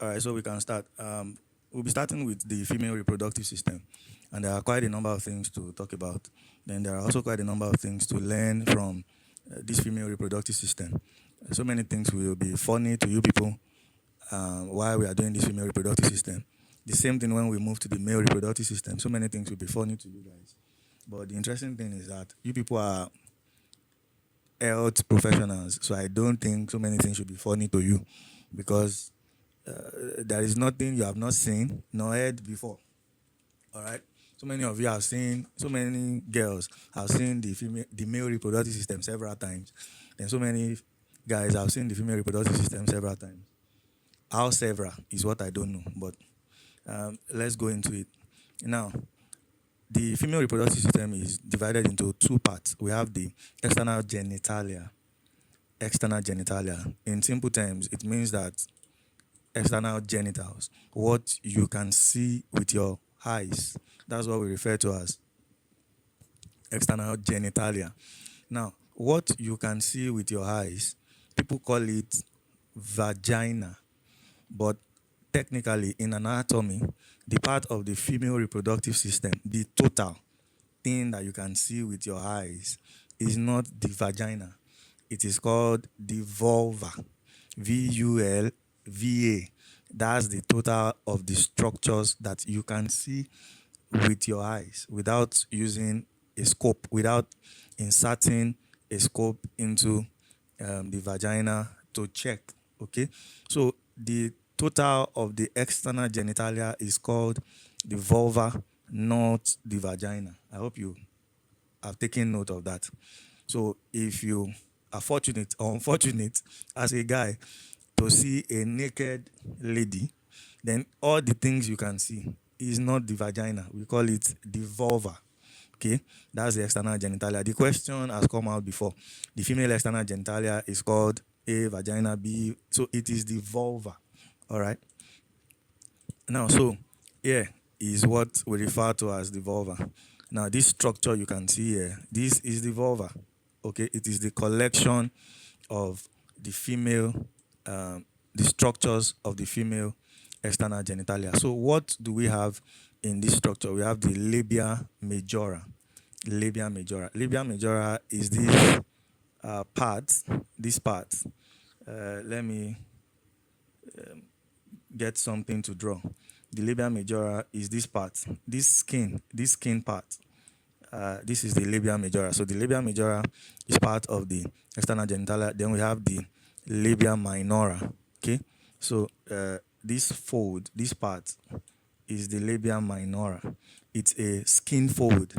All right, so we can start. We'll be starting with the female reproductive system, and there are quite a number of things to talk about. Then there are also quite a number of things to learn from this female reproductive system. So many things will be funny to you people while we are doing this female reproductive system. The same thing when we move to the male reproductive system. So many things will be funny to you guys. But the interesting thing is that you people are health professionals, so I don't think so many things should be funny to you because there is nothing you have not seen nor heard before. All right. So many of you have seen, so many girls have seen the male reproductive system several times. And so many guys have seen the female reproductive system several times. How several is what I don't know, but let's go into it. Now, the female reproductive system is divided into two parts. We have the external genitalia. External genitalia. In simple terms, it means that external genitals, what you can see with your eyes. That's what we refer to as external genitalia. Now, what you can see with your eyes, people call it vagina, but technically in anatomy, the part of the female reproductive system, the total thing that you can see with your eyes is not the vagina. It is called the vulva. VULVA. That's the total of the structures that you can see with your eyes without using a scope, without inserting a scope into the vagina to check. Okay, so the total of the external genitalia is called the vulva, not the vagina. I hope you have taken note of that. So if you are fortunate or unfortunate as a guy to see a naked lady, then all the things you can see is not the vagina. We call it the vulva. Okay, that's the external genitalia. The question has come out before. The female external genitalia is called A, vagina, B. So it is the vulva. All right. Now, so here is what we refer to as the vulva. Now, this structure you can see here, this is the vulva. Okay, it is the collection of the female, the structures of the female external genitalia. So, what do we have in this structure? We have the labia majora. Labia majora. Labia majora is this part, this part. Let me get something to draw. The labia majora is this part, this skin part. This is the labia majora. So the labia majora is part of the external genitalia. Then we have the labia minora. Okay, so this fold, this part, is the labia minora. It's a skin fold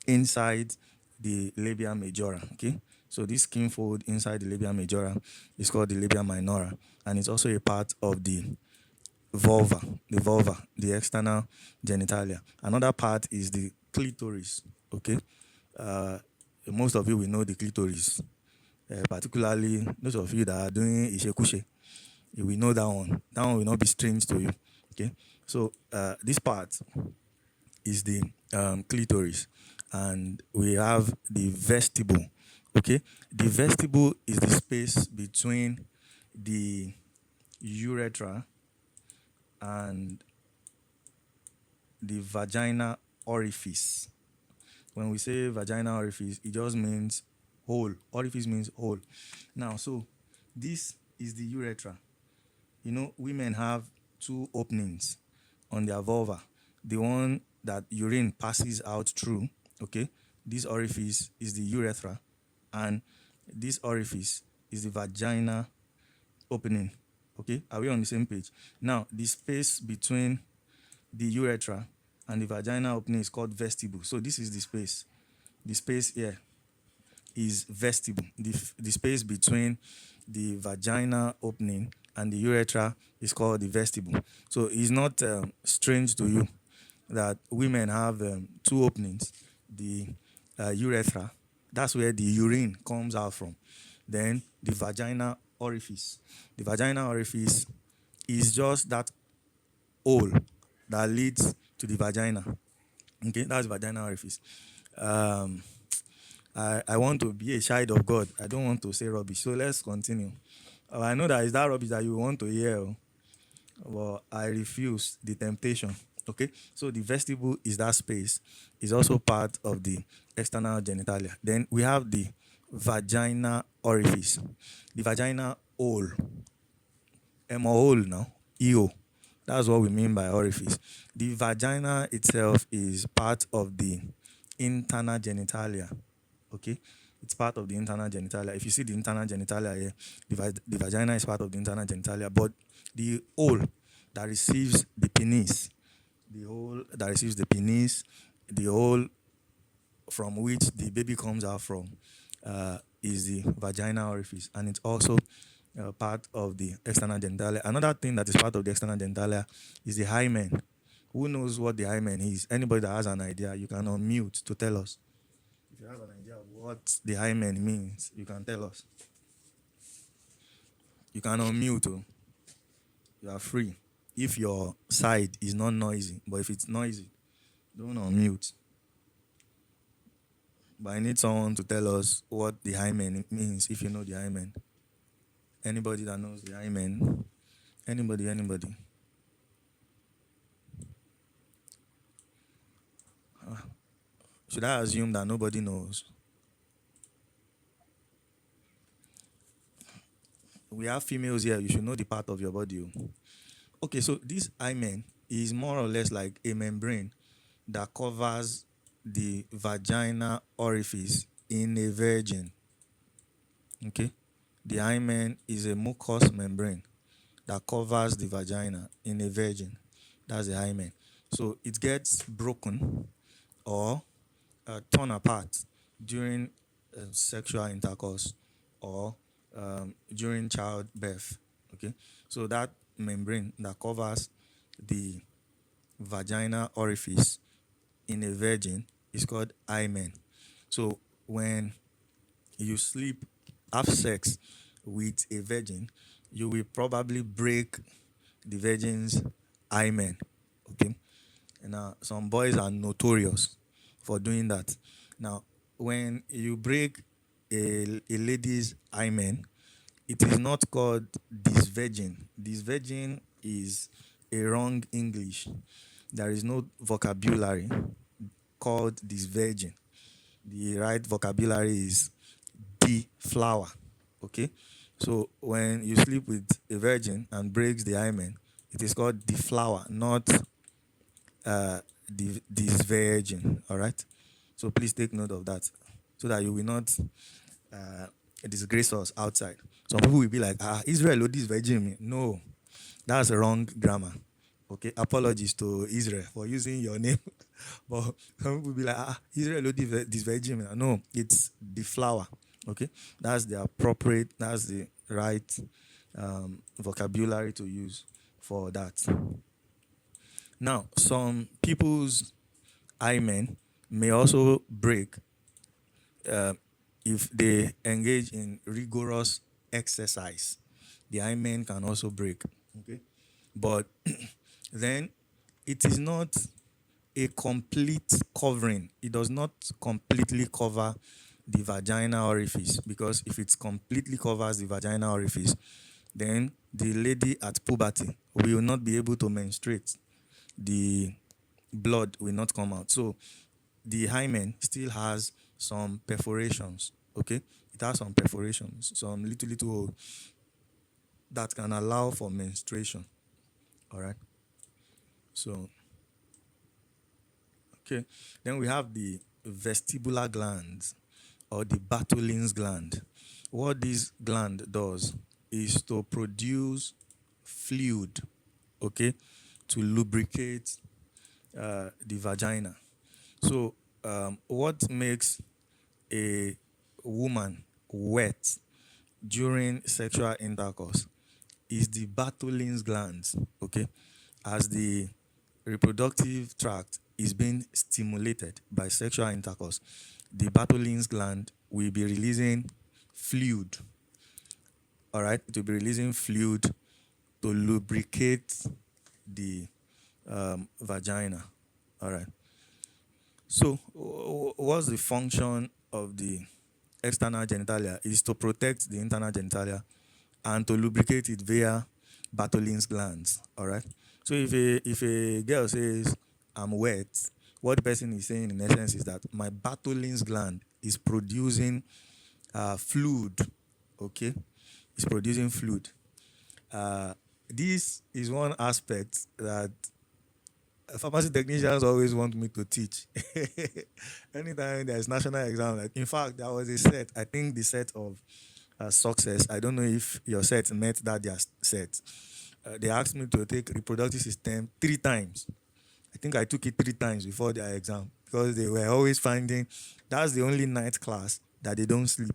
inside the labia majora. Okay, so this skin fold inside the labia majora is called the labia minora, and it's also a part of the vulva, the external genitalia. Another part is the clitoris. Okay, uh, most of you will know the clitoris, particularly those of you that are doing ishekushe. You will know that one. That one will not be strange to you. Okay, so this part is the clitoris, and we have the vestibule. Okay, the vestibule is the space between the urethra and the vagina orifice. When we say vagina orifice, it just means hole. Orifice means hole. Now, so this is the urethra. You know, women have two openings on their vulva. The one that urine passes out through, okay? This orifice is the urethra, and this orifice is the vagina opening. Okay, are we on the same page? Now, the space between the urethra and the vagina opening is called vestibule. So this is the space. The space here is vestibule. The space between the vagina opening and the urethra is called the vestibule. So it's not strange to you that women have two openings. The urethra, that's where the urine comes out from. Then the vagina orifice. The vagina orifice is just that hole that leads to the vagina. Okay, that's vagina orifice. Um, I want to be a child of God. I don't want to say rubbish. So let's continue. I know that is that rubbish that you want to hear. Oh. Well, I refuse the temptation. Okay, so the vestibule is that space, is also part of the external genitalia. Then we have the vagina orifice, the vagina hole, hole now, EO. That's what we mean by orifice. The vagina itself is part of the internal genitalia. Okay, it's part of the internal genitalia. If you see the internal genitalia here, the vagina is part of the internal genitalia, but the hole that receives the penis, the hole from which the baby comes out from, is the vagina orifice, and it's also part of the external genitalia. Another thing that is part of the external genitalia is the hymen. Who knows what the hymen is? Anybody that has an idea, you can unmute to tell us. If you have an idea of what the hymen means, you can tell us. You can unmute. Oh. You are free. If your side is not noisy, but if it's noisy, don't unmute. But I need someone to tell us what the hymen means, if you know the hymen. Anybody that knows the hymen? Anybody? Should I assume that nobody knows? We have females here. You should know the part of your body. Oh. Okay, so this hymen is more or less like a membrane that covers the vagina orifice in a virgin. Okay, the hymen is a mucous membrane that covers the vagina in a virgin. That's the hymen. So it gets broken or torn apart during sexual intercourse or during childbirth. Okay, so that membrane that covers the vagina orifice in a virgin is called hymen. So when you sleep, have sex with a virgin, you will probably break the virgin's hymen. Okay. And now some boys are notorious for doing that. Now, when you break a lady's hymen, it is not called disvirgin. Disvirgin is a wrong English. There is no vocabulary called disvirgin. The right vocabulary is deflower. Okay? So when you sleep with a virgin and breaks the hymen, it is called deflower, not disvirgin. All right? So please take note of that so that you will not uh, disgrace us outside. Some people will be like, Israel or this virgin. No, that's wrong grammar. Okay, apologies to Israel for using your name. But some people will be like, Israel or this virgin. No, it's the flower. Okay, that's the appropriate, that's the right vocabulary to use for that. Now, some people's hymen may also break uh, if they engage in rigorous exercise. The hymen can also break. Okay, but then it is not a complete covering. It does not completely cover the vagina orifice, because if it completely covers the vagina orifice, then the lady at puberty will not be able to menstruate. The blood will not come out. So the hymen still has some perforations. Okay, it has some perforations, some little holes that can allow for menstruation. All right. So okay, then we have the vestibular glands or the Bartholin's gland. What this gland does is to produce fluid, okay, to lubricate the vagina. So, what makes a woman wet during sexual intercourse is the Bartholin's glands, okay? As the reproductive tract is being stimulated by sexual intercourse, the Bartholin's gland will be releasing fluid, all right? It will be releasing fluid to lubricate the vagina, all right? So, what's the function of the external genitalia? Is to protect the internal genitalia and to lubricate it via Bartholin's glands. All right. So if a girl says I'm wet, what the person is saying in essence is that my Bartholin's gland is producing fluid. Okay, it's producing fluid. This is one aspect that pharmacy technicians always want me to teach. Anytime there's national exam, like, in fact, there was a set. I think the set of success. I don't know if your set met that their set. They asked me to take reproductive system 3 times. I think I took it 3 times before their exam because they were always finding that's the only night class that they don't sleep.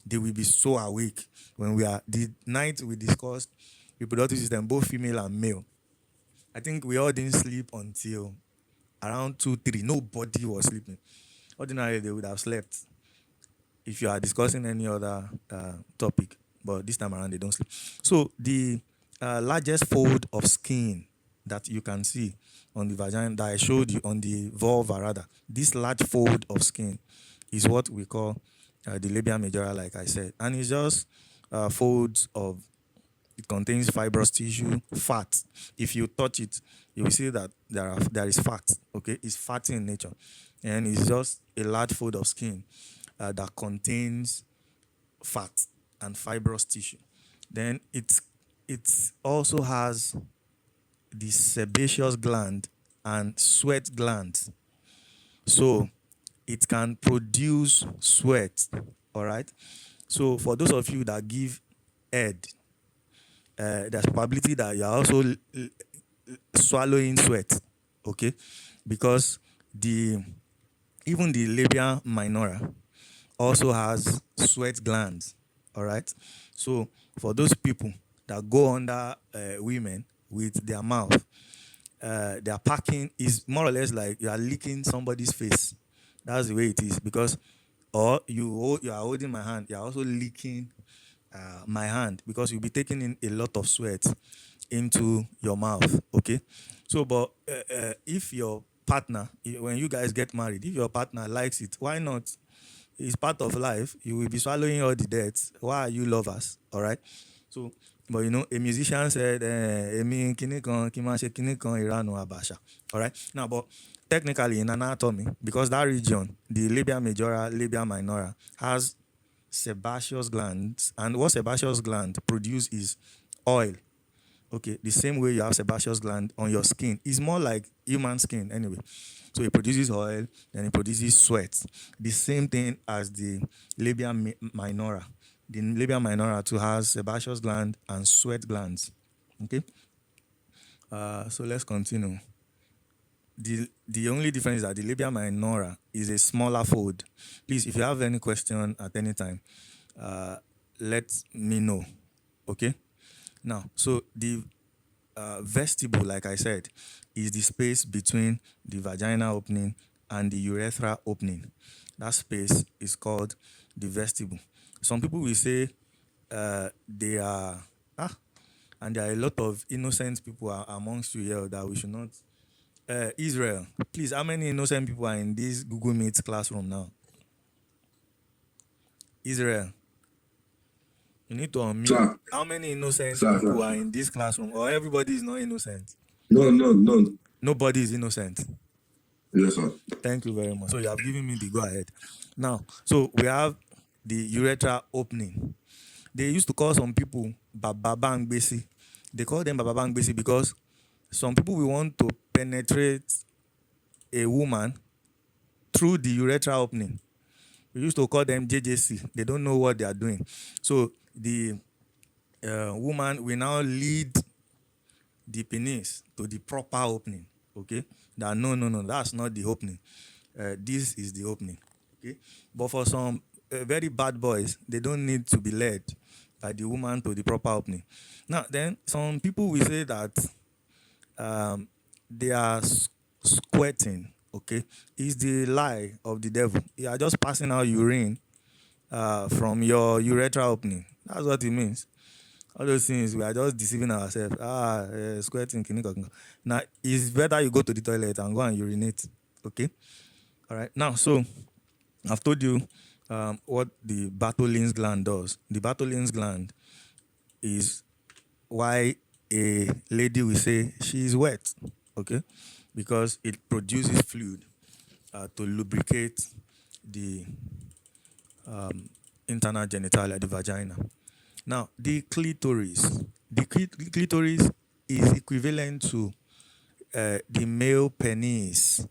They will be so awake when we are the night we discussed reproductive system, both female and male. I think we all didn't sleep until around 2, 3. Nobody was sleeping. Ordinarily, they would have slept if you are discussing any other topic, but this time around they don't sleep. So the largest fold of skin that you can see on the vagina that I showed you on the vulva, rather, this large fold of skin is what we call the labia majora, like I said, and it's just folds of. It contains fibrous tissue, fat. If you touch it, you will see that there is fat. Okay, it's fatty in nature, and it's just a large fold of skin that contains fat and fibrous tissue. Then it also has the sebaceous gland and sweat glands. So it can produce sweat. All right. So for those of you that give head, there's probability that you're also swallowing sweat. Okay, because even the labia minora also has sweat glands. All right. So for those people that go under women with their mouth, their packing is more or less like you are licking somebody's face. That's the way it is. Because or you are holding my hand, you are also licking my hand because you'll be taking in a lot of sweat into your mouth. Okay. So, but if your partner, when you guys get married, if your partner likes it, why not? It's part of life. You will be swallowing all the debts. Why are you lovers? All right. So, but you know, a musician said, "Emi kini kan, ki ma se kini kan iranu abasha." All right. Now, but technically in anatomy, because that region, the labia majora, labia minora, has sebaceous glands, and what sebaceous gland produce is oil. Okay, the same way you have sebaceous gland on your skin. It's more like human skin anyway. So it produces oil, then it produces sweat. The same thing as the labia minora. The labia minora too has sebaceous gland and sweat glands. Okay. So let's continue. The only difference is that the labia minora is a smaller fold. Please, if you have any question at any time, let me know. Okay. Now, so the vestibule, like I said, is the space between the vagina opening and the urethra opening. That space is called the vestibule. Some people will say they are, and there are a lot of innocent people amongst you here that we should not. Israel, please, how many innocent people are in this Google Meet classroom now? Israel, you need to unmute. Sir. How many innocent Sir. people are in this classroom? Or everybody is not innocent? No. Nobody is innocent. Yes, sir. Thank you very much. So you have given me the go ahead. Now, so we have the urethra opening. They used to call some people Bababang Besi. They call them Bababang Besi because some people will want to penetrate a woman through the urethra opening. We used to call them JJC. They don't know what they are doing. So the woman will now lead the penis to the proper opening. Okay? That no, that's not the opening. This is the opening. Okay? But for some very bad boys, they don't need to be led by the woman to the proper opening. Now, then some people will say that they are squirting. Okay, is the lie of the devil. You are just passing out urine from your urethra opening. That's what it means. All those things, we are just deceiving ourselves. Squirting. Now, it's better you go to the toilet and go and urinate. Okay? All right. Now, so I've told you what the Bartholin's gland does. The Bartholin's gland is why a lady will say she is wet, okay, because it produces fluid to lubricate the internal genitalia, the vagina. Now, the clitoris is equivalent to the male penis.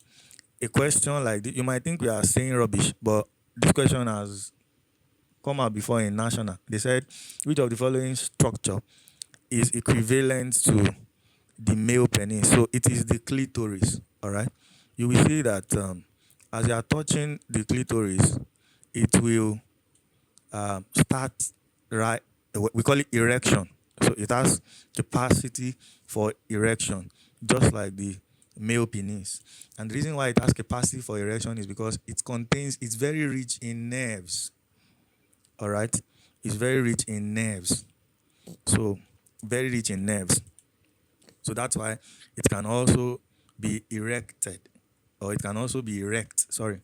A question like this, you might think we are saying rubbish, but this question has come out before in national. They said, which of the following structure is equivalent to the male penis? So it is the clitoris, all right? You will see that as you are touching the clitoris, it will start right. We call it erection. So it has capacity for erection, just like the male penis. And the reason why it has capacity for erection is because it's very rich in nerves. All right, it's very rich in nerves. So very rich in nerves. So that's why it can also be erected, or it can also be erect. Sorry.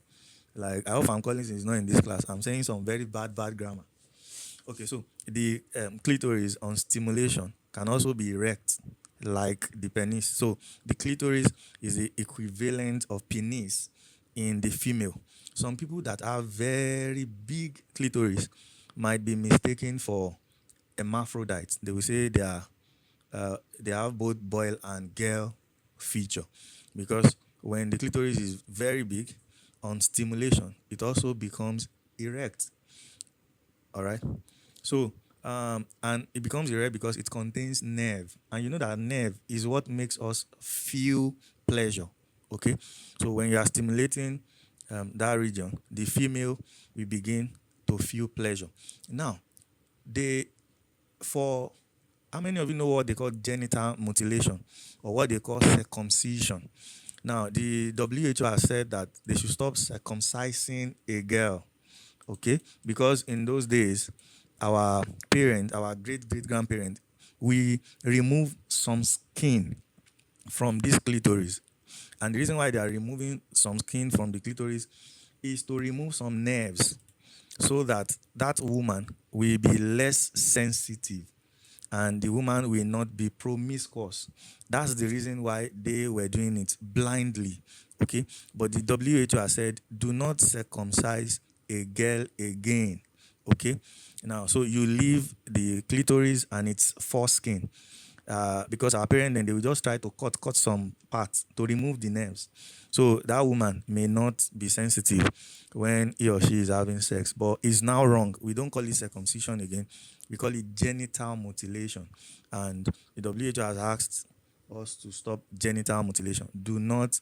Like I hope I'm calling is not in this class. I'm saying some very bad grammar. Okay, so the clitoris on stimulation can also be erect, like the penis. So the clitoris is the equivalent of penis in the female. Some people that have very big clitoris might be mistaken for hermaphrodites. They will say they have both boy and girl feature, because when the clitoris is very big on stimulation, it also becomes erect. All right. So, and it becomes erect because it contains nerve. And you know that nerve is what makes us feel pleasure. Okay. So, when you are stimulating that region, the female will begin to feel pleasure. Now, they, for how many of you know what they call genital mutilation or what they call circumcision? Now, the WHO has said that they should stop circumcising a girl, okay? Because in those days, our parent, our great great grandparent, we remove some skin from this clitoris. And the reason why they are removing some skin from the clitoris is to remove some nerves, so that that woman will be less sensitive and the woman will not be promiscuous. That's the reason why they were doing it blindly. Okay. But the WHO has said, do not circumcise a girl again. Okay. Now, so you leave the clitoris and its foreskin. Because our parents then they will just try to cut some parts to remove the nerves. So that woman may not be sensitive when he or she is having sex, but it's now wrong. We don't call it circumcision again. We call it genital mutilation. And the WHO has asked us to stop genital mutilation. Do not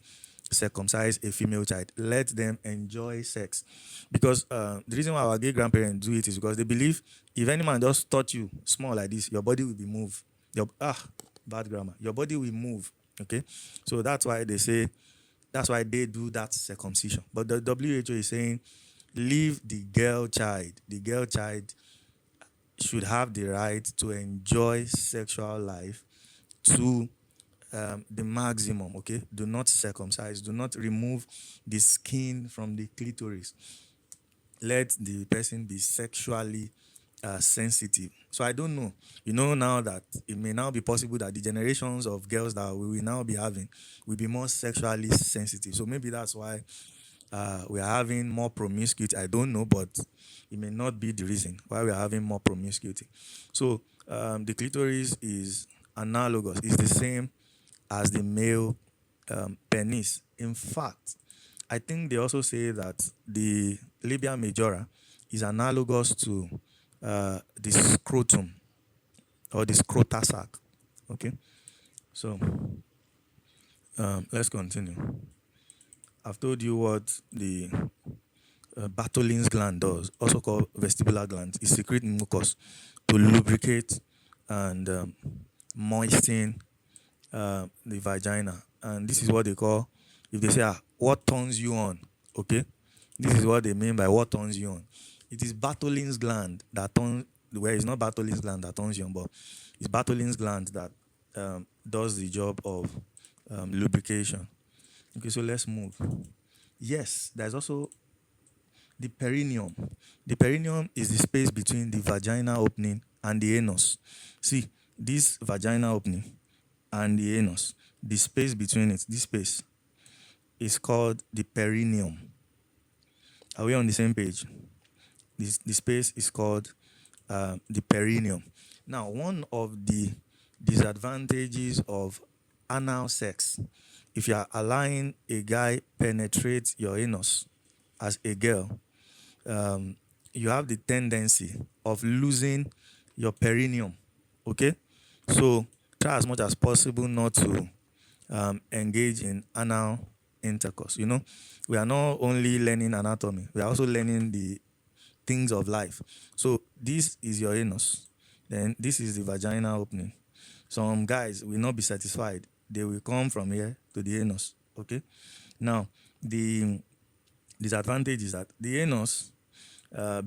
circumcise a female child. Let them enjoy sex. Because the reason why our gay grandparents do it is because they believe if any man just touch you small like this, your body will be moved. Bad grammar. Your body will move. Okay, so that's why they say, that's why they do that circumcision. But the WHO is saying, leave the girl child. The girl child should have the right to enjoy sexual life to the maximum. Okay, do not circumcise. Do not remove the skin from the clitoris. Let the person be sexually sensitive. So I don't know. You know now that it may now be possible that the generations of girls that we will now be having will be more sexually sensitive. So maybe that's why we are having more promiscuity. I don't know, but it may not be the reason why we are having more promiscuity. So the clitoris is analogous. It's the same as the male penis. In fact, I think they also say that the labia majora is analogous to the scrotum or the scrotal sac. Okay, so let's continue. I've told you what the Bartholin's gland does, also called vestibular gland. It secretes mucus to lubricate and moisten the vagina. And this is what they call, if they say, what turns you on? Okay, this is what they mean by what turns you on. It is Bartholin's gland that turns, well, it's not Bartholin's gland that turns you on, but it's Bartholin's gland that does the job of lubrication. Okay, so let's move. Yes, there's also the perineum. The perineum is the space between the vaginal opening and the anus. See, this vagina opening and the anus, the space between it, this space, is called the perineum. Are we on the same page? The space is called the perineum. Now, one of the disadvantages of anal sex, if you are allowing a guy penetrate your anus as a girl, you have the tendency of losing your perineum. Okay, so try as much as possible not to engage in anal intercourse. You know, we are not only learning anatomy, we are also learning the things of life. So this is your anus, then this is the vagina opening. Some guys will not be satisfied. They will come from here to the anus. Okay. Now, the disadvantage is that the anus,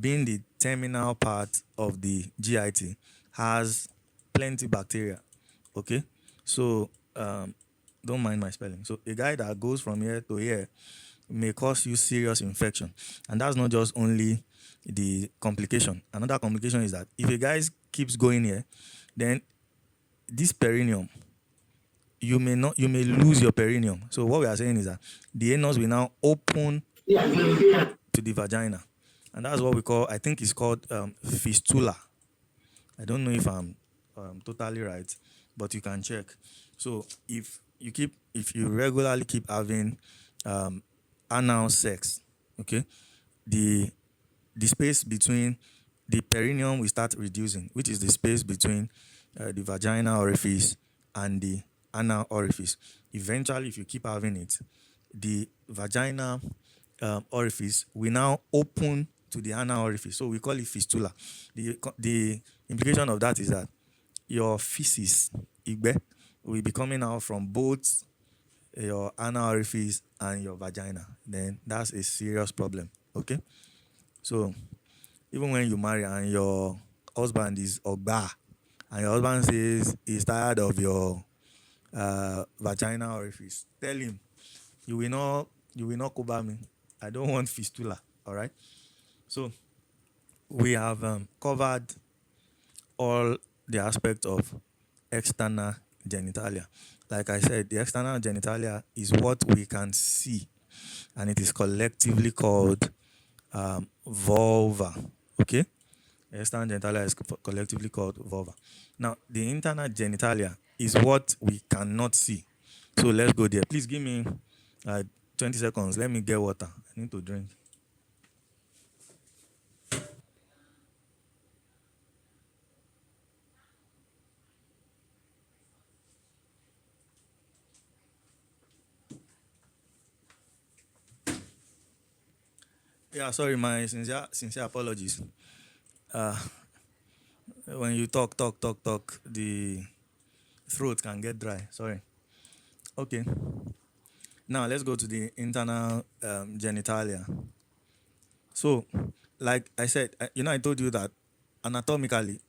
being the terminal part of the GIT, has plenty bacteria. Okay. So don't mind my spelling. So a guy that goes from here to here may cause you serious infection. And that's not just only the complication. Another complication is that if a guy keeps going here, then this perineum, you may lose your perineum. So what we are saying is that the anus will now open to the vagina. And that's what we call, I think it's called fistula. I don't know if I'm totally right, but you can check. So if you regularly keep having anal sex, okay, the space between the perineum will start reducing, which is the space between the vagina orifice and the anal orifice. Eventually, if you keep having it, the vagina orifice will now open to the anal orifice. So we call it fistula. The implication of that is that your feces, igbe, will be coming out from both your anal orifice and your vagina. Then that's a serious problem. Okay? So even when you marry and your husband is ogba, and your husband says he's tired of your vagina orifice, tell him you will not cover me. I don't want fistula. All right. So we have covered all the aspect of external genitalia. Like I said, the external genitalia is what we can see, and it is collectively called vulva. Okay? The external genitalia is collectively called vulva. Now, the internal genitalia is what we cannot see. So let's go there. Please give me 20 seconds. Let me get water. I need to drink. Yeah, sorry, my sincere apologies. When you talk, the throat can get dry. Sorry. Okay. Now let's go to the internal genitalia. So, like I said, I told you that anatomically,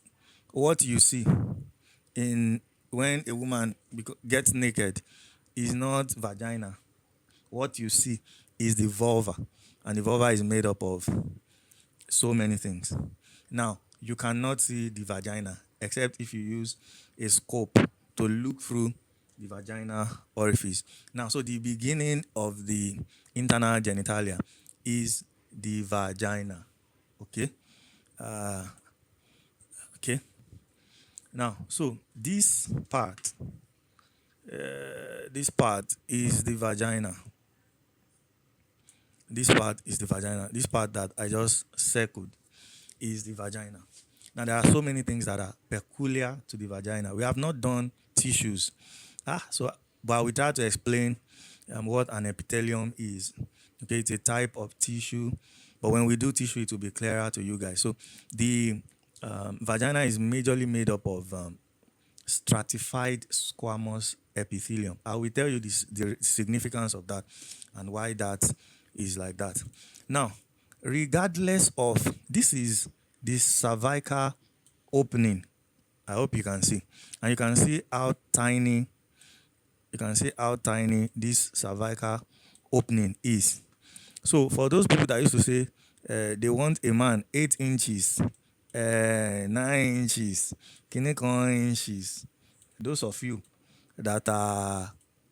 what you see in when a woman gets naked is not vagina. What you see is the vulva, and the vulva is made up of so many things. Now, you cannot see the vagina except if you use a scope to look through the vagina orifice. Now, so the beginning of the internal genitalia is the vagina. Okay? Okay? Now, so this part is the vagina. This part is the vagina. This part that I just circled is the vagina. Now, there are so many things that are peculiar to the vagina. We have not done tissues. But we try to explain what an epithelium is. Okay, it's a type of tissue. But when we do tissue, it will be clearer to you guys. So the vagina is majorly made up of stratified squamous epithelium. I will tell you the significance of that and why that is like that. Now, regardless of, this is the cervical opening. I hope you can see. And you can see how tiny this cervical opening is. So for those people that used to say they want a man 8 inches 9 inches, kini inches. Those of you that are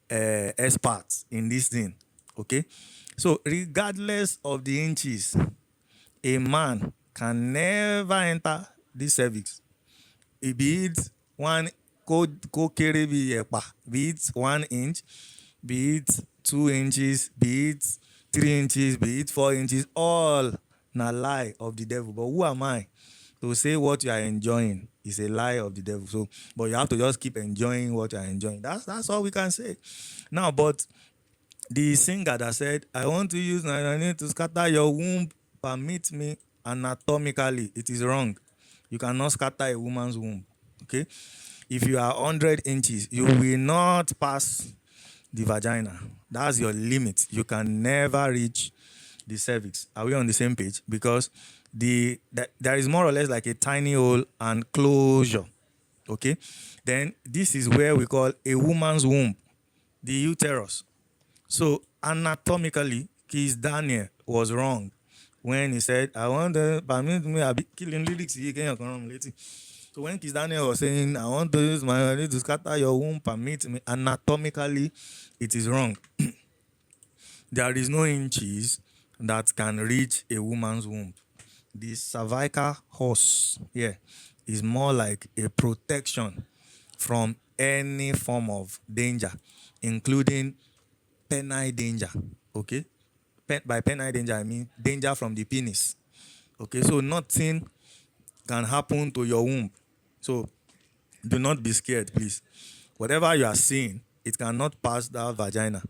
experts in this thing, okay? So regardless of the inches, a man can never enter this cervix. Be it one kó kéré bí ẹ̀pà, be it 1 inch, be it 2 inches, be it 3 inches, be it 4 inches, all na lie of the devil. But who am I to say what you are enjoying is a lie of the devil? So, but you have to just keep enjoying what you are enjoying. That's all we can say. Now, but the singer that said, I want to use my need to scatter your womb, permit me anatomically. It is wrong. You cannot scatter a woman's womb. Okay? If you are 100 inches, you will not pass the vagina. That's your limit. You can never reach the cervix. Are we on the same page? Because there is more or less like a tiny hole and closure. Okay? Then this is where we call a woman's womb, the uterus. So anatomically, Keith Daniel was wrong when he said, I want to permit me, I'll be killing lyrics. So when Keith Daniel was saying, I want to use my body to scatter your womb, permit me, anatomically, it is wrong. There is no inches that can reach a woman's womb. The cervical horse here is more like a protection from any form of danger, including penile danger. Okay? By penile danger, I mean danger from the penis. Okay, so nothing can happen to your womb. So do not be scared, please. Whatever you are seeing, it cannot pass that vagina.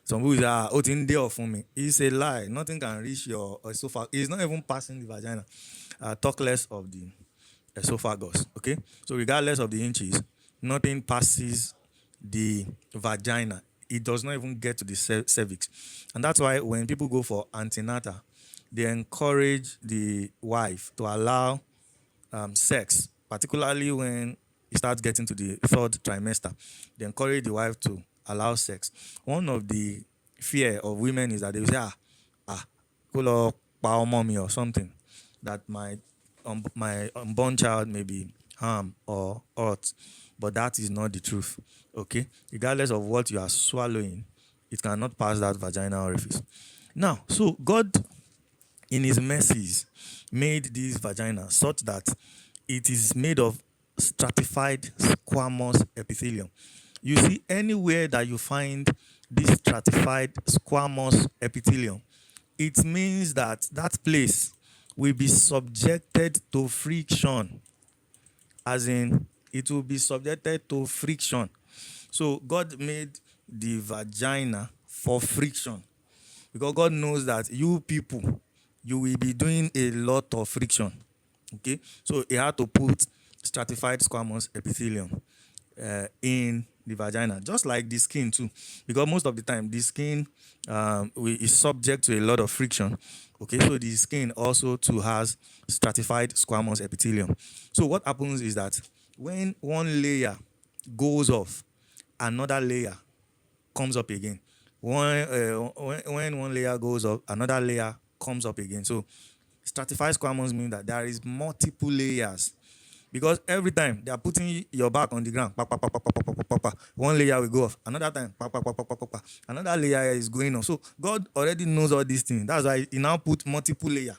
Some people say, in there for me. It's a lie. Nothing can reach your esophagus. It's not even passing the vagina. Talk less of the esophagus. Okay? So regardless of the inches, nothing passes the vagina. It does not even get to the cervix. And that's why when people go for antenatal, they encourage the wife to allow sex, particularly when it starts getting to the third trimester. They encourage the wife to allow sex. One of the fear of women is that they will say, go lọ pa ọmọ mi or something, that my unborn child may be harmed or hurt. But that is not the truth. Okay? Regardless of what you are swallowing, it cannot pass that vaginal orifice. Now, so God, in his mercies, made this vagina such that it is made of stratified squamous epithelium. You see, anywhere that you find this stratified squamous epithelium, it means that that place will be subjected to friction. As in, it will be subjected to friction. So God made the vagina for friction, because God knows that you people, you will be doing a lot of friction. Okay, so he had to put stratified squamous epithelium in the vagina, just like the skin too, because most of the time the skin is subject to a lot of friction. Okay, so the skin also too has stratified squamous epithelium. So what happens is that when one layer goes off, another layer comes up again. When one layer goes up, another layer comes up again. So stratified squamous means that there is multiple layers, because every time they are putting your back on the ground, one layer will go off, another time, another layer is going on. So God already knows all these things. That's why he now put multiple layer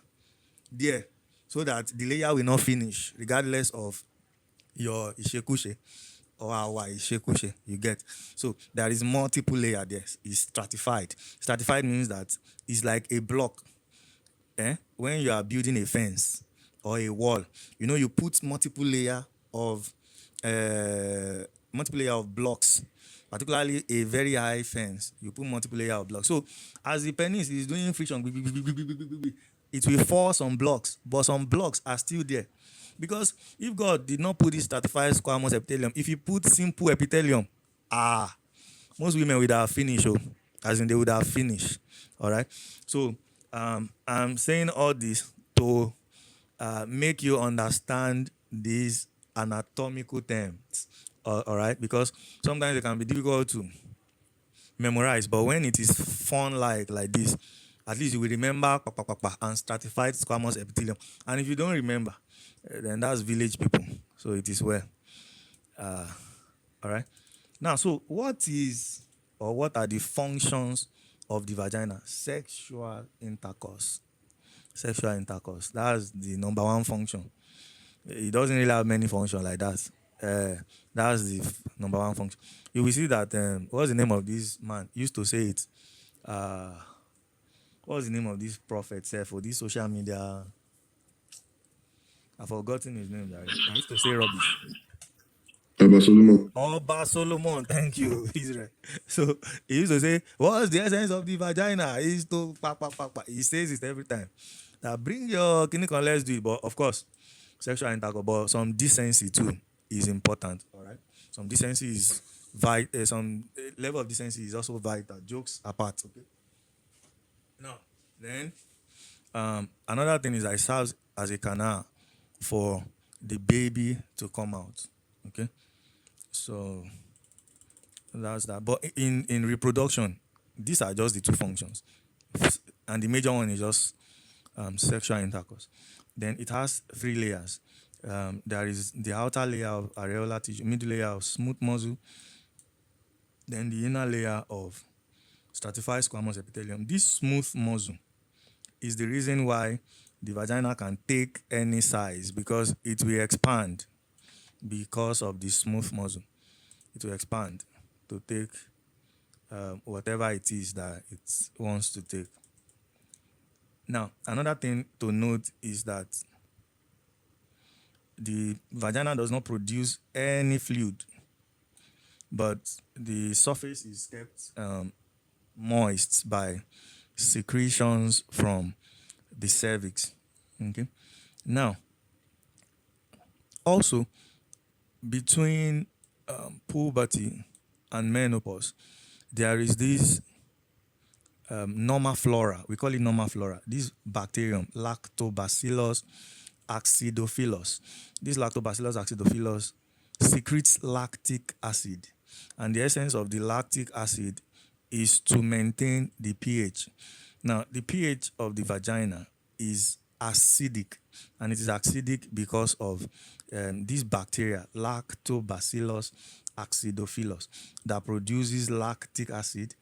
there, so that the layer will not finish, regardless of your ishekushe or our ishekushe. You get? So there is multiple layer there. It's stratified. Stratified means that it's like a block. When you are building a fence or a wall, you put multiple layer of blocks, particularly a very high fence. You put multiple layer of blocks. So as the penis is doing friction, it will fall some blocks, but some blocks are still there. Because if God did not put this stratified squamous epithelium, if you put simple epithelium, most women would have finished, as in they would have finished. All right. So I'm saying all this to make you understand these anatomical terms. All right, because sometimes it can be difficult to memorize, but when it is fun like this, at least you will remember and stratified squamous epithelium. And if you don't remember, then that's village people. So it is well. All right. Now, so what is or what are the functions of the vagina? Sexual intercourse. Sexual intercourse. That's the number one function. It doesn't really have many functions like that. That's the number one function. You will see that what's the name of this man? Used to say it. Uh, what's the name of this prophet for this social media? I've forgotten his name. I used to say rubbish. Abba Solomon. Oba Solomon, thank you, Israel. So he used to say, "What's the essence of the vagina?" He used to pa pa pa pa. He says it every time. Now bring your clinic and let's do it. But of course, sexual intercourse, but some decency too is important. All right, some decency is vital. Some level of decency is also vital. Jokes apart, okay. Now, then another thing is that it serves as a canal for the baby to come out. Okay, so that's that. But in reproduction, these are just the two functions, and the major one is just sexual intercourse. Then it has three layers. There is the outer layer of areolar tissue, middle layer of smooth muscle, then the inner layer of stratified squamous epithelium. This smooth muscle is the reason why the vagina can take any size because it will expand because of the smooth muscle. It will expand to take whatever it is that it wants to take. Now, another thing to note is that the vagina does not produce any fluid, but the surface is kept moist by secretions from the cervix. Okay. Now, also between puberty and menopause, there is this normal flora. We call it normal flora. This bacterium, Lactobacillus acidophilus. This Lactobacillus acidophilus secretes lactic acid, and the essence of the lactic acid is to maintain the pH. Now, the pH of the vagina is acidic, and it is acidic because of this bacteria, Lactobacillus acidophilus, that produces lactic acid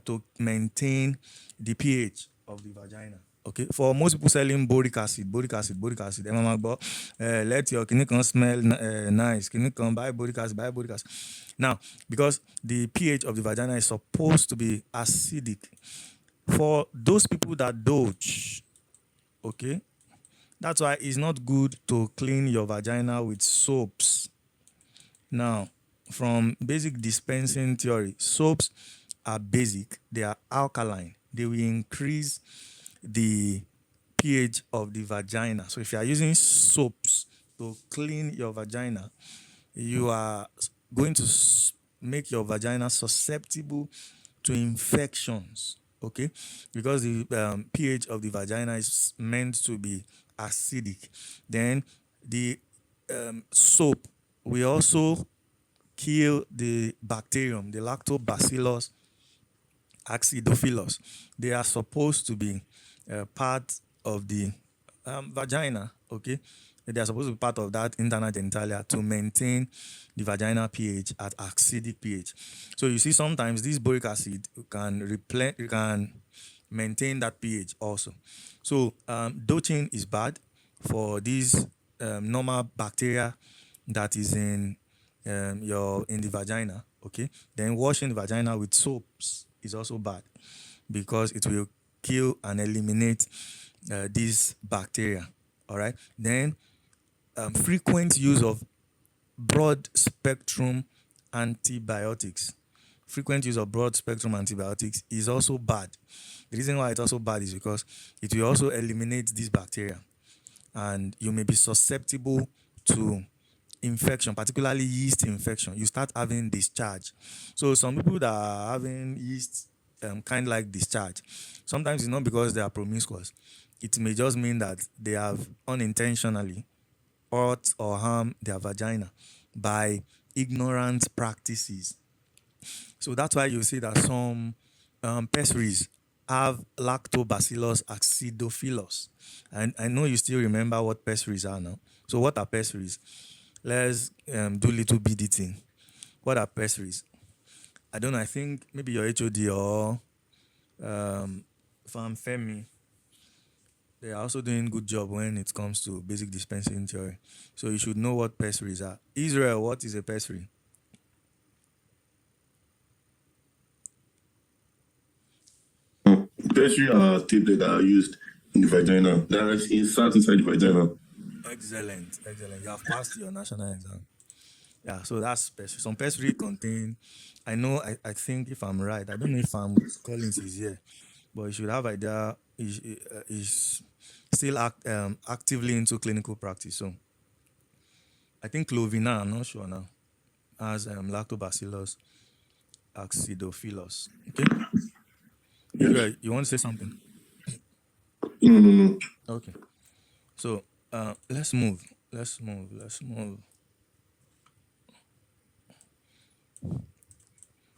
to maintain the pH of the vagina. Okay, for most people selling boric acid, let your kidney can smell nice, kidney can buy boric acid, buy boric acid. Now, because the pH of the vagina is supposed to be acidic, for those people that doge, okay, that's why it's not good to clean your vagina with soaps. Now, from basic dispensing theory, soaps are basic, they are alkaline, they will increase the pH of the vagina. So, if you are using soaps to clean your vagina, you are going to make your vagina susceptible to infections, okay? Because the pH of the vagina is meant to be acidic. Then the soap will also kill the bacterium, the Lactobacillus acidophilus. They are supposed to be part of the vagina, okay? They are supposed to be part of that internal genitalia to maintain the vaginal pH at acidic pH. So you see, sometimes this boric acid can maintain that pH also. So dosing is bad for this normal bacteria that is in the vagina. Okay, then washing the vagina with soaps is also bad because it will kill and eliminate these bacteria. All right, then frequent use of broad spectrum antibiotics. Frequent use of broad spectrum antibiotics is also bad. The reason why it's also bad is because it will also eliminate these bacteria, and you may be susceptible to infection, particularly yeast infection. You start having discharge. So some people that are having yeast kind of like discharge, sometimes it's not because they are promiscuous. It may just mean that they have unintentionally hurt or harm their vagina by ignorant practices. So that's why you see that some pessaries have Lactobacillus acidophilus. And I know you still remember what pessaries are now. So what are pessaries? Let's do little BD thing. What are pessaries? I don't know. I think maybe your HOD or Farm Femi, they are also doing good job when it comes to basic dispensing theory. So you should know what pessaries are. Israel, what is a pessary? Tertiary are tablets that are used in the vagina. That are insert inside the vagina. Excellent, excellent. You have passed your national exam. Yeah, so that's pessary. Some pessary contain, I know, I think if I'm right, I don't know if Collins is here, but you should have idea is still actively into clinical practice. So I think Clovina, I'm not sure now, has Lactobacillus acidophilus. Okay, Yes. Israel, you want to say something? No, no, no. Okay, so let's move. Let's move. Let's move.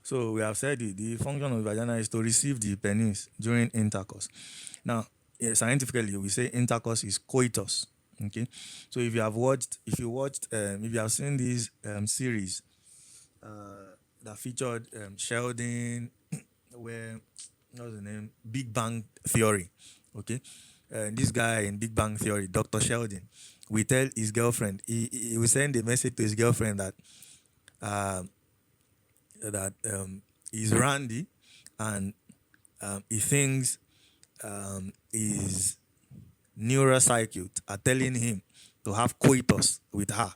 So we have said the function of the vagina is to receive the penis during intercourse. Now, scientifically, we say intercourse is coitus. Okay, so if you have seen this series that featured Sheldon, where what's the name? Big Bang Theory. Okay, this guy in Big Bang Theory, Dr. Sheldon, we tell his girlfriend. He will send a message to his girlfriend that um, he's Randy, and he thinks his neuropsychic are telling him to have coitus with her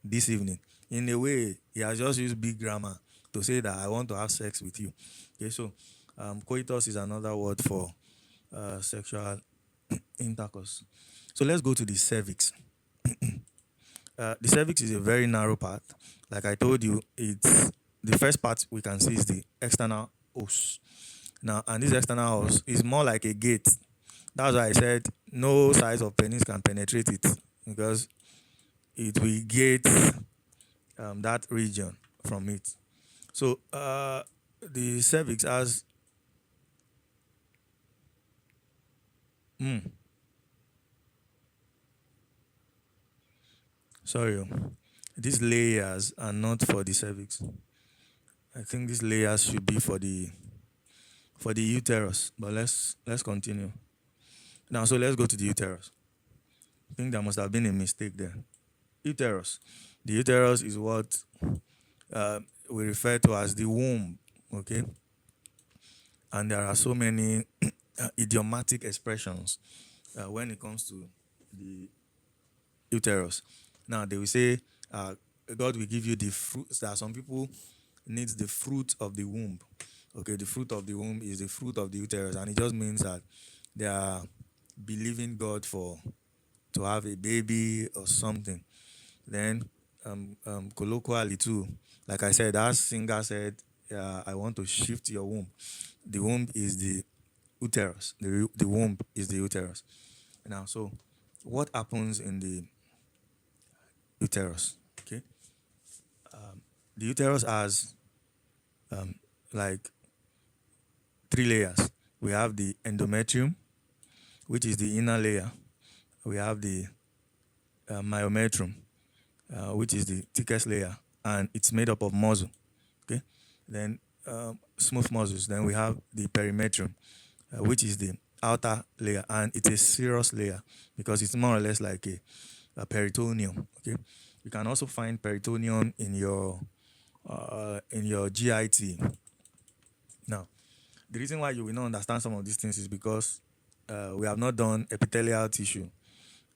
this evening. In a way, he has just used big grammar to say that I want to have sex with you. Okay, so coitus is another word for sexual intercourse. So let's go to the cervix. The cervix is a very narrow part. Like I told you, it's the first part we can see is the external os. Now, and this external os is more like a gate. That's why I said no size of penis can penetrate it because it will gate that region from it. So the cervix has sorry, these layers are not for the cervix. I think these layers should be for the uterus. But let's continue. Now, so let's go to the uterus. I think there must have been a mistake there. Uterus. The uterus is what we refer to as the womb. Okay, and there are so many idiomatic expressions when it comes to the uterus. Now they will say, God will give you the fruits. There are some people needs the fruit of the womb. Okay, the fruit of the womb is the fruit of the uterus, and it just means that they are believing God for to have a baby or something. Then, colloquially too, like I said, that singer said, "I want to shift your womb." The womb is the uterus. The womb is the uterus. Now, so what happens in the uterus? Okay, the uterus has like three layers. We have the endometrium, which is the inner layer. We have the myometrium, which is the thickest layer, and it's made up of muscle. Okay, then smooth muscles. Then we have the perimetrium, which is the outer layer, and it's a serous layer because it's more or less like a peritoneum. Okay, you can also find peritoneum in your GIT. Now, the reason why you will not understand some of these things is because we have not done epithelial tissue,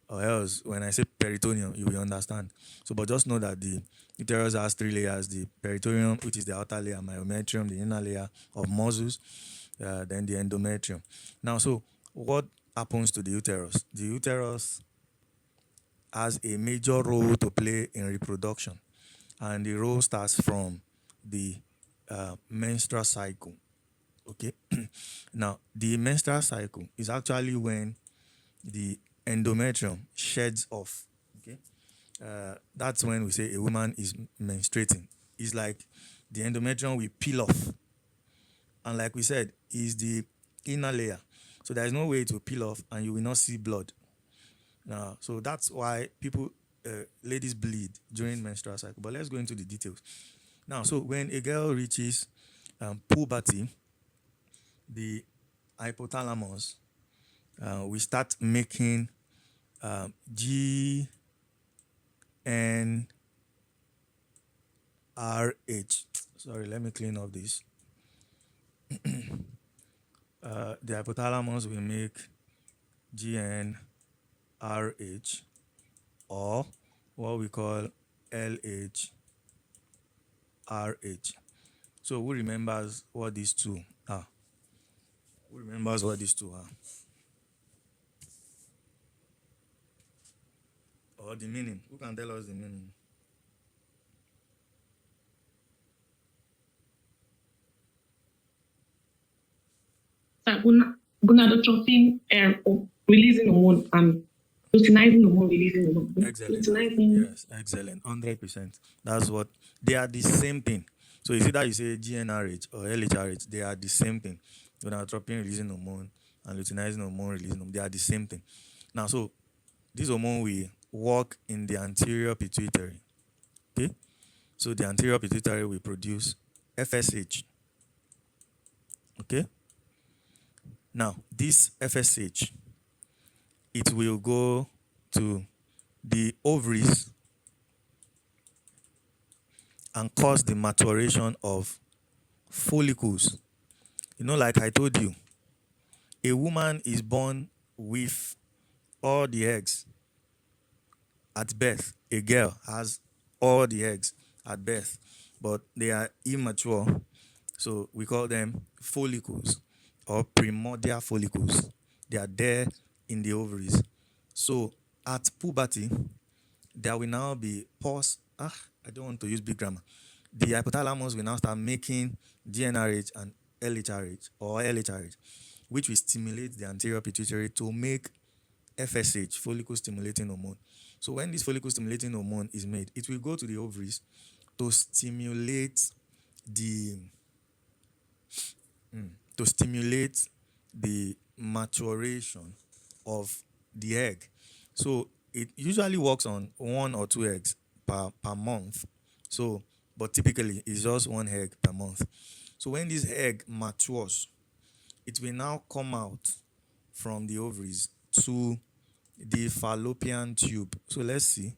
or else when I say peritoneum, you will understand. So, but just know that the uterus has three layers: the peritoneum, which is the outer layer, myometrium, the inner layer of muscles, then the endometrium. Now, so what happens to the uterus? The uterus has a major role to play in reproduction, and the role starts from the menstrual cycle. Okay, now the menstrual cycle is actually when the endometrium sheds off. Okay, that's when we say a woman is menstruating. It's like the endometrium will peel off, and like we said, is the inner layer. So there is no way to peel off and you will not see blood. Now, so that's why ladies bleed during menstrual cycle. But let's go into the details. Now, so when a girl reaches puberty, the hypothalamus we start making GnRH. Sorry, let me clean up this. The hypothalamus will make GnRH or what we call LHRH. So who remembers what these two are? Who remembers what these two are? Or the meaning? Who can tell us the meaning? Gonadotropin releasing hormone and luteinizing hormone releasing hormone. Excellent. Yes, excellent. 100%. That's what they are the same thing. So it's either you say GnRH or LHRH, they are the same thing. Gonadotropin releasing hormone and luteinizing hormone releasing hormone, they are the same thing. Now, so this hormone will work in the anterior pituitary. Okay? So the anterior pituitary will produce FSH. Okay? Now, this FSH, it will go to the ovaries and cause the maturation of follicles. You know, like I told you, a woman is born with all the eggs at birth. A girl has all the eggs at birth, but they are immature. So we call them follicles or primordial follicles. They are there in the ovaries. So at puberty, there will now be pause. I don't want to use big grammar. The hypothalamus will now start making GnRH and LHRH or LHRH, which will stimulate the anterior pituitary to make FSH, follicle stimulating hormone. So when this follicle stimulating hormone is made, it will go to the ovaries to stimulate the maturation of the egg. So it usually works on 1 or 2 eggs per month. So, but typically it's just 1 egg per month. So when this egg matures, it will now come out from the ovaries to the fallopian tube. So let's see.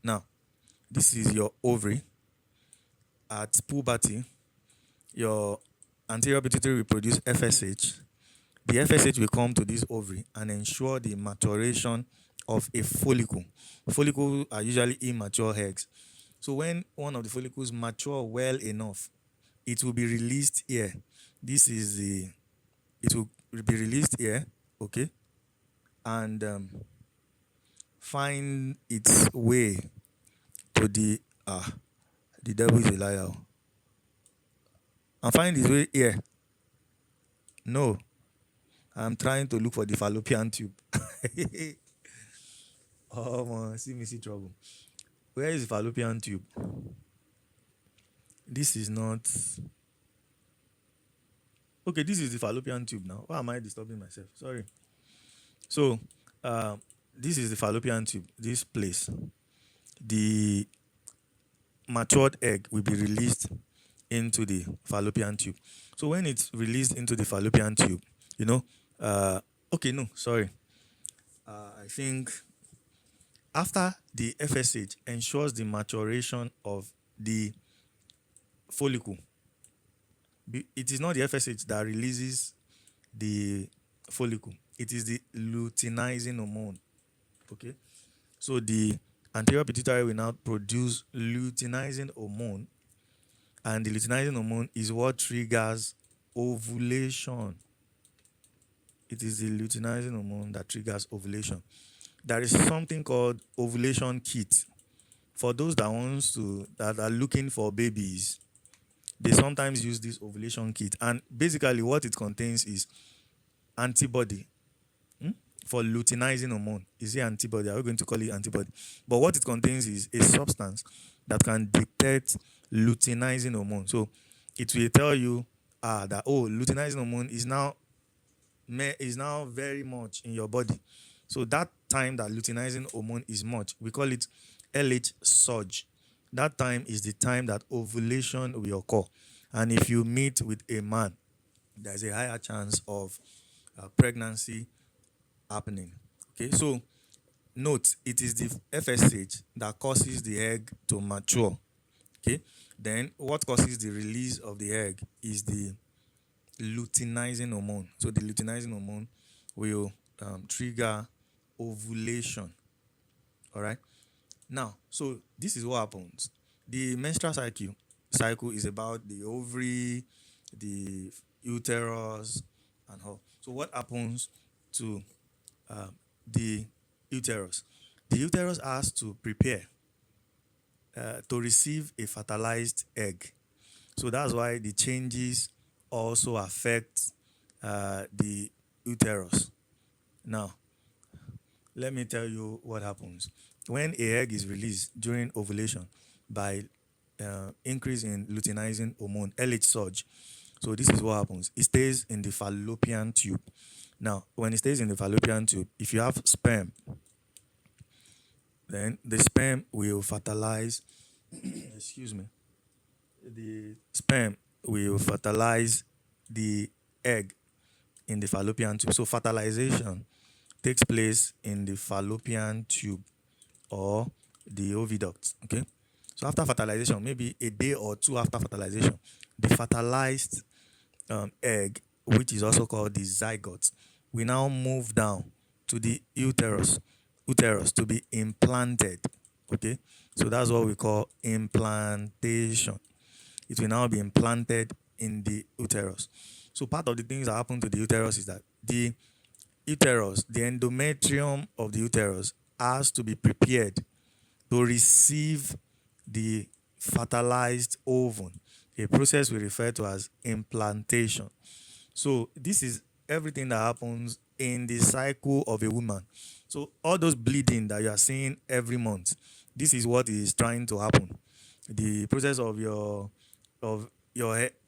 Now, this is your ovary. At puberty, your anterior pituitary will produce FSH. The FSH will come to this ovary and ensure the maturation of a follicle. Follicles are usually immature eggs. So when one of the follicles mature well enough, it will be released here. It will be released here, okay? And find its way to the devil is a liar. And find its way here. No, I'm trying to look for the fallopian tube. Oh, man, see trouble. Where is the fallopian tube? This is not. Okay, this is the fallopian tube now. Why am I disturbing myself? Sorry. So, this is the fallopian tube, this place. The matured egg will be released into the fallopian tube. So when it's released into the fallopian tube, I think after the FSH ensures the maturation of the follicle, it is not the FSH that releases the follicle. It is the luteinizing hormone. Okay? So the anterior pituitary will now produce luteinizing hormone, and the luteinizing hormone is what triggers ovulation. It is the luteinizing hormone that triggers ovulation. There is something called ovulation kit. For those that are looking for babies, they sometimes use this ovulation kit. And basically what it contains is antibody for luteinizing hormone. Is it antibody? Are we going to call it antibody? But what it contains is a substance that can detect luteinizing hormone. So it will tell you that luteinizing hormone is now is now very much in your body. So that time that luteinizing hormone is much, we call it LH surge. That time is the time that ovulation will occur. And if you meet with a man, there's a higher chance of pregnancy happening. Okay, so note it is the FSH that causes the egg to mature. Okay, then what causes the release of the egg is the luteinizing hormone. So the luteinizing hormone will trigger ovulation. All right. Now, so this is what happens. The menstrual cycle is about the ovary, the uterus, and all. So what happens to the uterus? The uterus has to prepare to receive a fertilized egg. So that's why the changes also affect the uterus. Now, let me tell you what happens. When a egg is released during ovulation by increase in luteinizing hormone, LH surge, so this is what happens. It stays in the fallopian tube. Now, when it stays in the fallopian tube, if you have sperm, then the sperm will fertilize, excuse me, the sperm will fertilize the egg in the fallopian tube. So fertilization takes place in the fallopian tube or the oviduct. Okay. So after fertilization, maybe a day or two after fertilization, the fertilized egg, which is also called the zygote, we now move down to the uterus to be implanted. Okay. So that's what we call implantation. It will now be implanted in the uterus. So part of the things that happen to the uterus is that the uterus, the endometrium of the uterus, has to be prepared to receive the fertilized ovum, a process we refer to as implantation. So this is everything that happens in the cycle of a woman. So all those bleeding that you are seeing every month, this is what is trying to happen. The process of your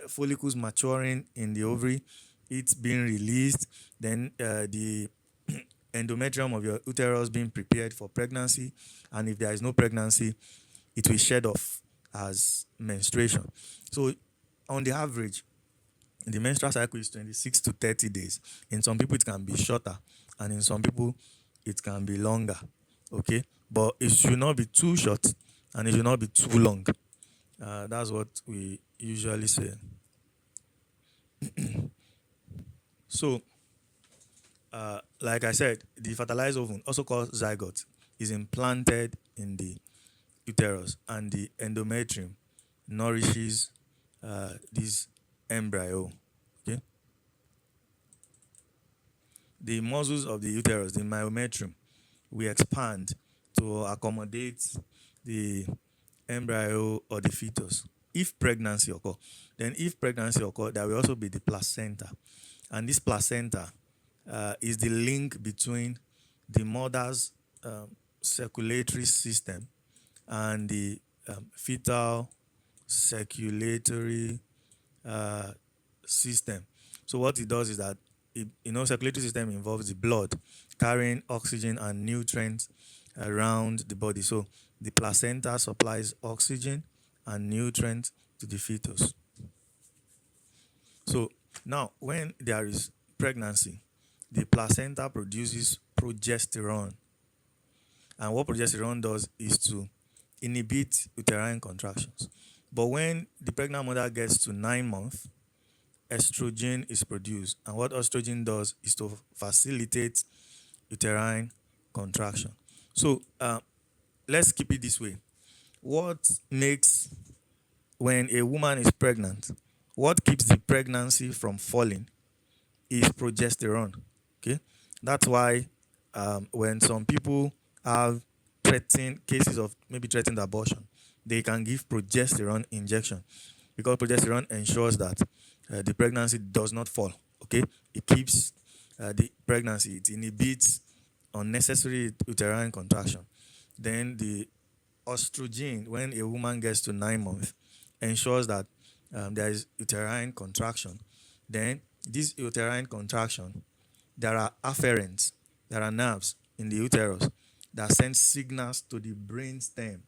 follicles maturing in the ovary, it's being released, then the endometrium of your uterus being prepared for pregnancy, and if there is no pregnancy, it will shed off as menstruation. So on the average, the menstrual cycle is 26 to 30 days. In some people, it can be shorter, and in some people, it can be longer. Okay, but it should not be too short, and it should not be too long. That's what we usually say. So, like I said, the fertilized ovum, also called zygote, is implanted in the uterus, and the endometrium nourishes this embryo. Okay, the muscles of the uterus, the myometrium, we expand to accommodate the embryo or the fetus. If pregnancy occur, then if pregnancy occur, there will also be the placenta, and this placenta is the link between the mother's circulatory system and the fetal circulatory system. So what it does is that circulatory system involves the blood carrying oxygen and nutrients around the body. So the placenta supplies oxygen and nutrients to the fetus. So now, when there is pregnancy, the placenta produces progesterone. And what progesterone does is to inhibit uterine contractions. But when the pregnant mother gets to 9 months, estrogen is produced. And what estrogen does is to facilitate uterine contraction. So let's keep it this way. What makes, when a woman is pregnant, what keeps the pregnancy from falling is progesterone. Okay, that's why when some people have threatened cases of maybe threatened abortion, they can give progesterone injection, because progesterone ensures that the pregnancy does not fall. Okay, it keeps the pregnancy, it inhibits unnecessary uterine contraction. Then the estrogen, when a woman gets to 9 months, ensures that there is uterine contraction. Then this uterine contraction there are afferents, there are nerves in the uterus that send signals to the brain stem.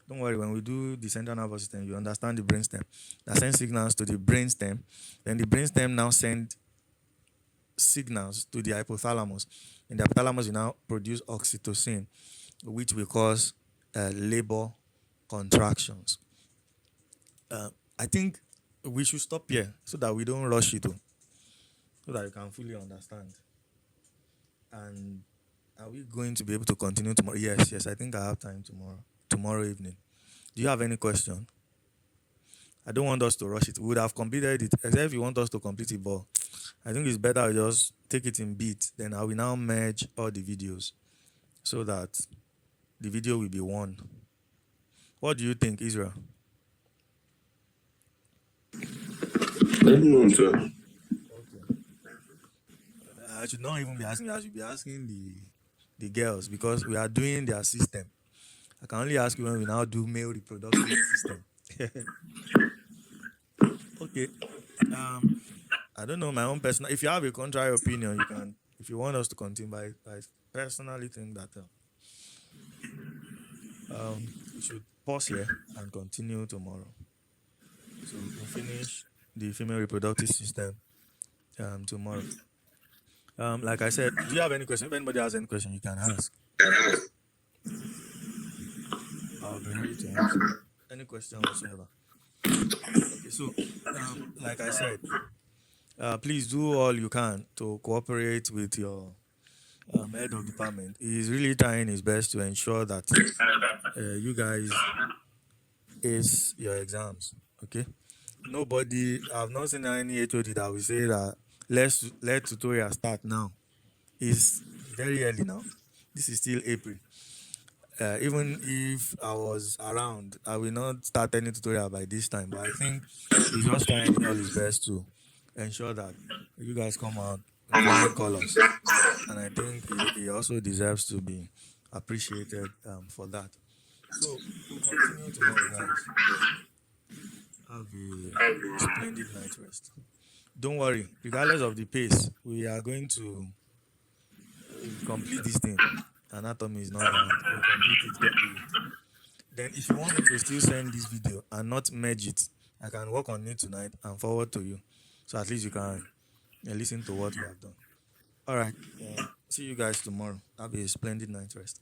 Don't worry, when we do the central nervous system, you understand the brain stem. That sends signals to the brain stem. Then the brain stem now send signals to the hypothalamus. And the hypothalamus will now produce oxytocin, which will cause labor contractions. I think we should stop here so that we don't rush it, so that you can fully understand. And are we going to be able to continue tomorrow? Yes, I think I have time tomorrow evening. Do you have any question? I don't want us to rush it. We would have completed it, except if you want us to complete it, but I think it's better I just take it in bits. Then I will now merge all the videos so that the video will be one. What do you think, Israel? Anyone, sir. Okay. I should not even be asking. I should be asking the girls because we are doing their system. I can only ask you when we now do male reproductive system. Okay. I don't know my own personal. If you have a contrary opinion, you can. If you want us to continue, but I personally think that we should pause here and continue tomorrow. So we'll finish the female reproductive system tomorrow. Like I said, do you have any question? If anybody has any question, you can ask. I'll be ready to answer any question whatsoever. Okay, so like I said, please do all you can to cooperate with your head of department. He's really trying his best to ensure that you guys ace your exams. Okay. Nobody, I've not seen any HOD that will say that let tutorial start now. It's very early now. This is still April. Even if I was around, I will not start any tutorial by this time. But I think he's just trying all his best to ensure that you guys come out in flying colors. And I think he also deserves to be appreciated for that. So we'll continue tomorrow, guys. Have a splendid night rest. Don't worry, regardless of the pace, we are going to complete this thing. Anatomy is not hard. We'll complete it completely. Then, if you want me to still send this video and not merge it, I can work on it tonight and forward to you. So at least you can listen to what we have done. All right. See you guys tomorrow. Have a splendid night rest.